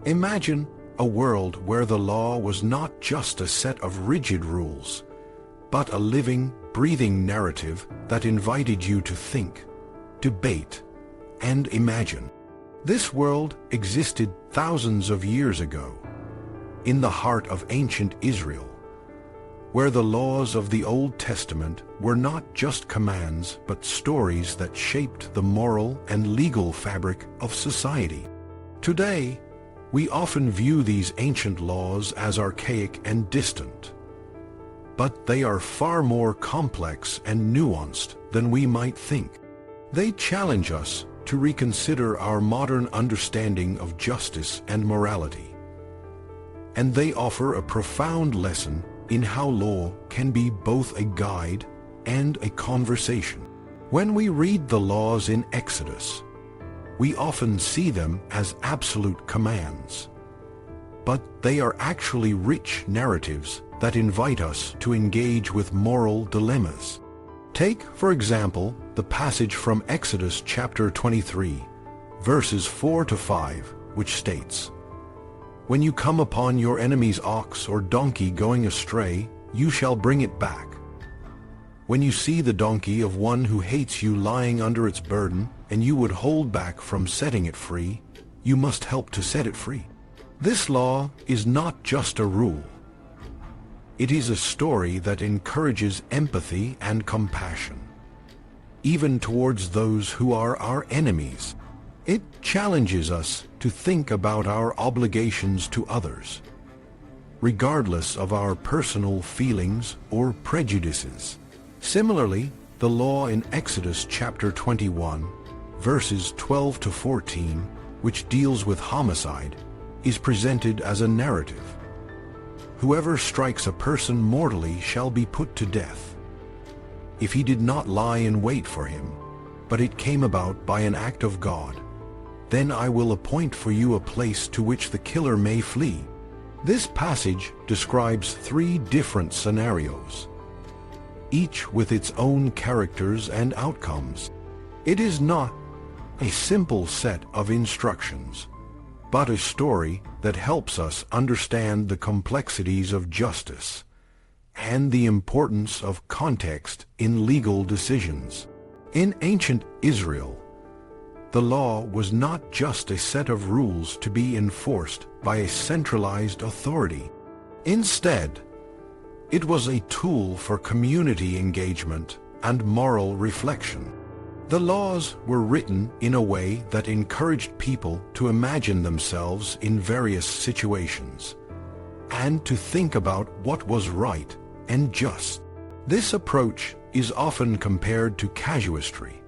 Imagine a world where the law was not just a set of rigid rules, but a living, breathing narrative that invited you to think, debate, and imagine. This world existed thousands of years ago, in the heart of ancient Israel, where the laws of the Old Testament were not just commands but stories that shaped the moral and legal fabric of society. Today, we often view these ancient laws as archaic and distant, but they are far more complex and nuanced than we might think. They challenge us to reconsider our modern understanding of justice and morality, and they offer a profound lesson in how law can be both a guide and a conversation. When we read the laws in Exodus, we often see them as absolute commands, but they are actually rich narratives that invite us to engage with moral dilemmas. Take, for example, the passage from Exodus chapter 23, verses 4 to 5, which states, "When you come upon your enemy's ox or donkey going astray, you shall bring it back. When you see the donkey of one who hates you lying under its burden, and you would hold back from setting it free, you must help to set it free." This law is not just a rule. It is a story that encourages empathy and compassion, even towards those who are our enemies. It challenges us to think about our obligations to others, regardless of our personal feelings or prejudices. Similarly, the law in Exodus chapter 21, verses 12 to 14, which deals with homicide, is presented as a narrative. "Whoever strikes a person mortally shall be put to death. If he did not lie in wait for him, but it came about by an act of God, then I will appoint for you a place to which the killer may flee." This passage describes three different scenarios, each with its own characters and outcomes. It is not a simple set of instructions, but a story that helps us understand the complexities of justice and the importance of context in legal decisions. In ancient Israel, the law was not just a set of rules to be enforced by a centralized authority. Instead, it was a tool for community engagement and moral reflection. The laws were written in a way that encouraged people to imagine themselves in various situations and to think about what was right and just. This approach is often compared to casuistry,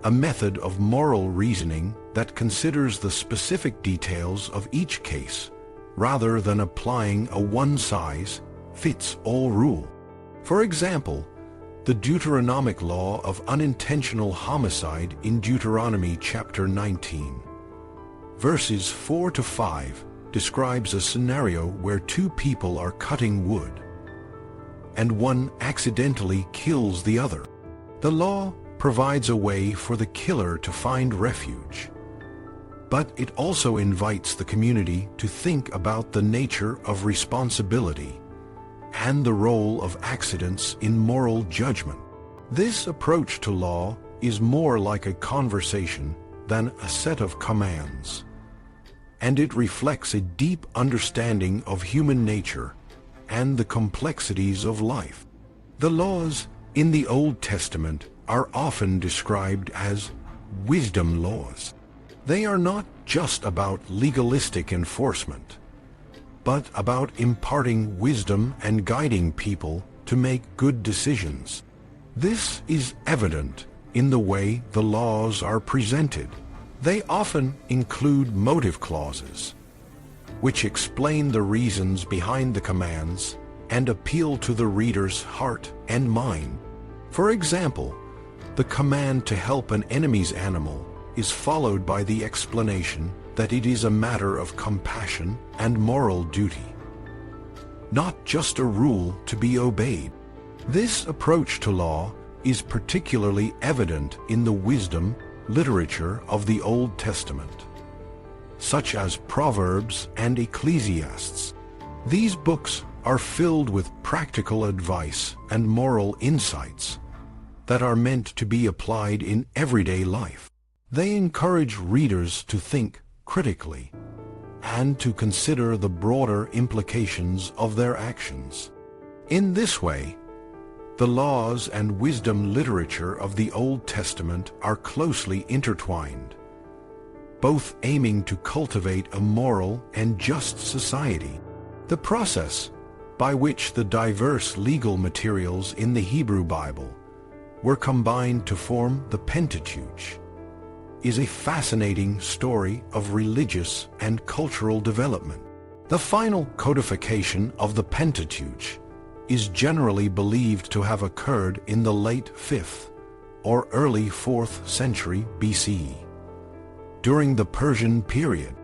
a method of moral reasoning that considers the specific details of each case rather than applying a one-size-fits-all rule. For example, the Deuteronomic law of unintentional homicide in Deuteronomy chapter 19, verses 4 to 5, describes a scenario where two people are cutting wood, and one accidentally kills the other. The law provides a way for the killer to find refuge, but it also invites the community to think about the nature of responsibility and the role of accidents in moral judgment. This approach to law is more like a conversation than a set of commands, and it reflects a deep understanding of human nature and the complexities of life. The laws in the Old Testament are often described as wisdom laws. They are not just about legalistic enforcement, but about imparting wisdom and guiding people to make good decisions. This is evident in the way the laws are presented. They often include motive clauses, which explain the reasons behind the commands and appeal to the reader's heart and mind. For example, the command to help an enemy's animal is followed by the explanation that it is a matter of compassion and moral duty, not just a rule to be obeyed. This approach to law is particularly evident in the wisdom literature of the Old Testament. such as Proverbs and Ecclesiastes. These books are filled with practical advice and moral insights that are meant to be applied in everyday life. They encourage readers to think critically and to consider the broader implications of their actions. In this way, the laws and wisdom literature of the Old Testament are closely intertwined, both aiming to cultivate a moral and just society. The process by which the diverse legal materials in the Hebrew Bible were combined to form the Pentateuch is a fascinating story of religious and cultural development. The final codification of the Pentateuch is generally believed to have occurred in the late 5th or early 4th century BCE, during the Persian period.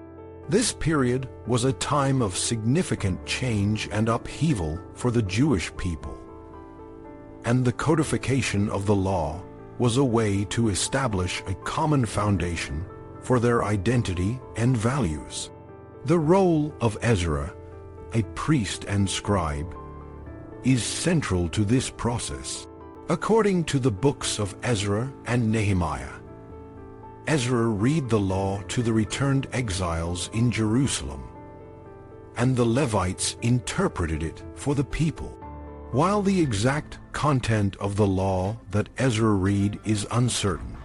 This period was a time of significant change and upheaval for the Jewish people, and the codification of the law was a way to establish a common foundation for their identity and values. The role of Ezra, a priest and scribe, is central to this process. According to the books of Ezra and Nehemiah, Ezra read the law to the returned exiles in Jerusalem, and the Levites interpreted it for the people. While the exact content of the law that Ezra read is uncertain,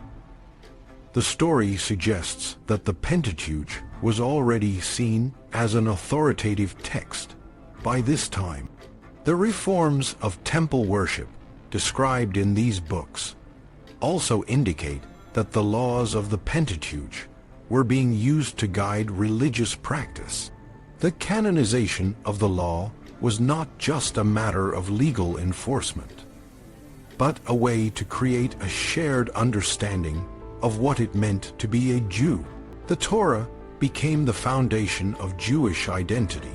the story suggests that the Pentateuch was already seen as an authoritative text by this time. The reforms of temple worship described in these books also indicate that the laws of the Pentateuch were being used to guide religious practice. The canonization of the law was not just a matter of legal enforcement, but a way to create a shared understanding of what it meant to be a Jew. The Torah became the foundation of Jewish identity,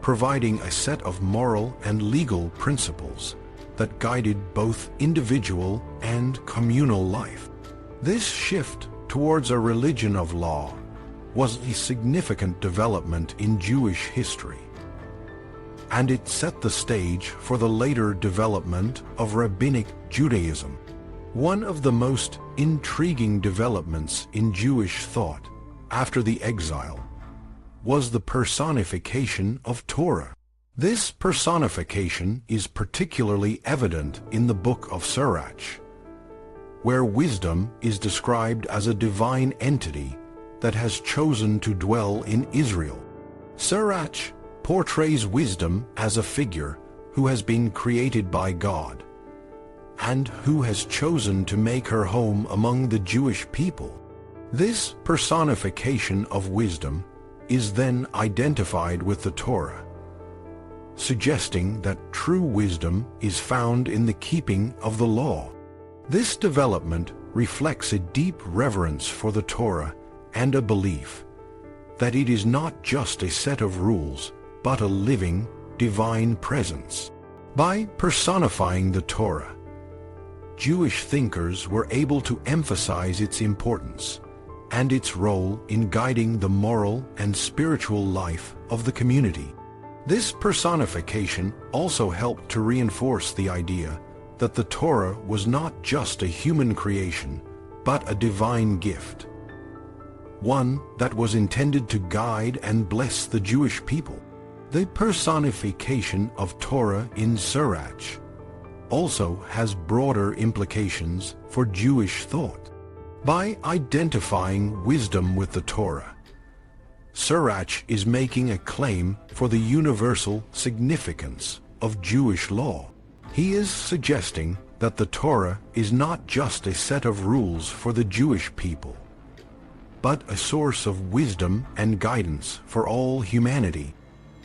providing a set of moral and legal principles that guided both individual and communal life. This shift towards a religion of law was a significant development in Jewish history, and it set the stage for the later development of Rabbinic Judaism. One of the most intriguing developments in Jewish thought after the exile was the personification of Torah. This personification is particularly evident in the book of Sirach, where wisdom is described as a divine entity that has chosen to dwell in Israel. Sirach portrays wisdom as a figure who has been created by God and who has chosen to make her home among the Jewish people. This personification of wisdom is then identified with the Torah, suggesting that true wisdom is found in the keeping of the law. This development reflects a deep reverence for the Torah and a belief that it is not just a set of rules, but a living, divine presence. By personifying the Torah, Jewish thinkers were able to emphasize its importance and its role in guiding the moral and spiritual life of the community. This personification also helped to reinforce the idea that the Torah was not just a human creation, but a divine gift, one that was intended to guide and bless the Jewish people. The personification of Torah in Sirach also has broader implications for Jewish thought. By identifying wisdom with the Torah, Sirach is making a claim for the universal significance of Jewish law. He is suggesting that the Torah is not just a set of rules for the Jewish people, but a source of wisdom and guidance for all humanity.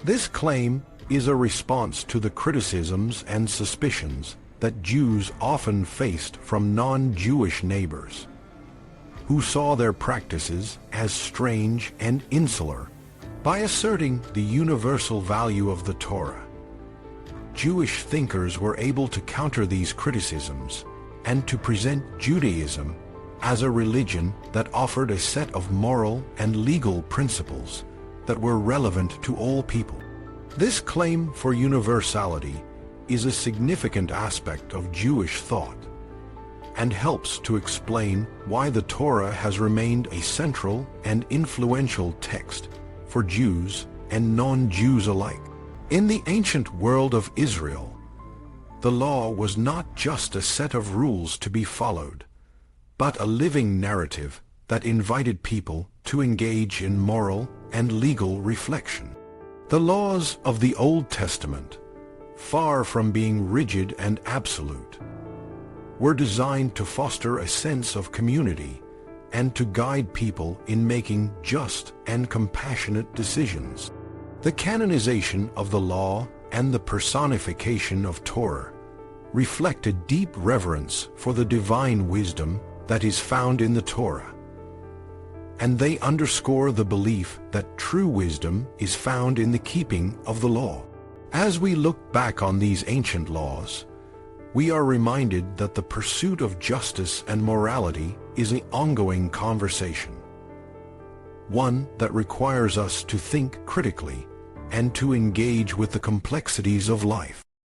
This claim is a response to the criticisms and suspicions that Jews often faced from non-Jewish neighbors, who saw their practices as strange and insular. By asserting the universal value of the Torah, Jewish thinkers were able to counter these criticisms and to present Judaism as a religion that offered a set of moral and legal principles that were relevant to all people. This claim for universality is a significant aspect of Jewish thought and helps to explain why the Torah has remained a central and influential text for Jews and non-Jews alike. In the ancient world of Israel, the law was not just a set of rules to be followed, but a living narrative that invited people to engage in moral and legal reflection. The laws of the Old Testament, far from being rigid and absolute, were designed to foster a sense of community and to guide people in making just and compassionate decisions. The canonization of the law and the personification of Torah reflect a deep reverence for the divine wisdom that is found in the Torah, and they underscore the belief that true wisdom is found in the keeping of the law. As we look back on these ancient laws, we are reminded that the pursuit of justice and morality is an ongoing conversation, one that requires us to think critically and to engage with the complexities of life.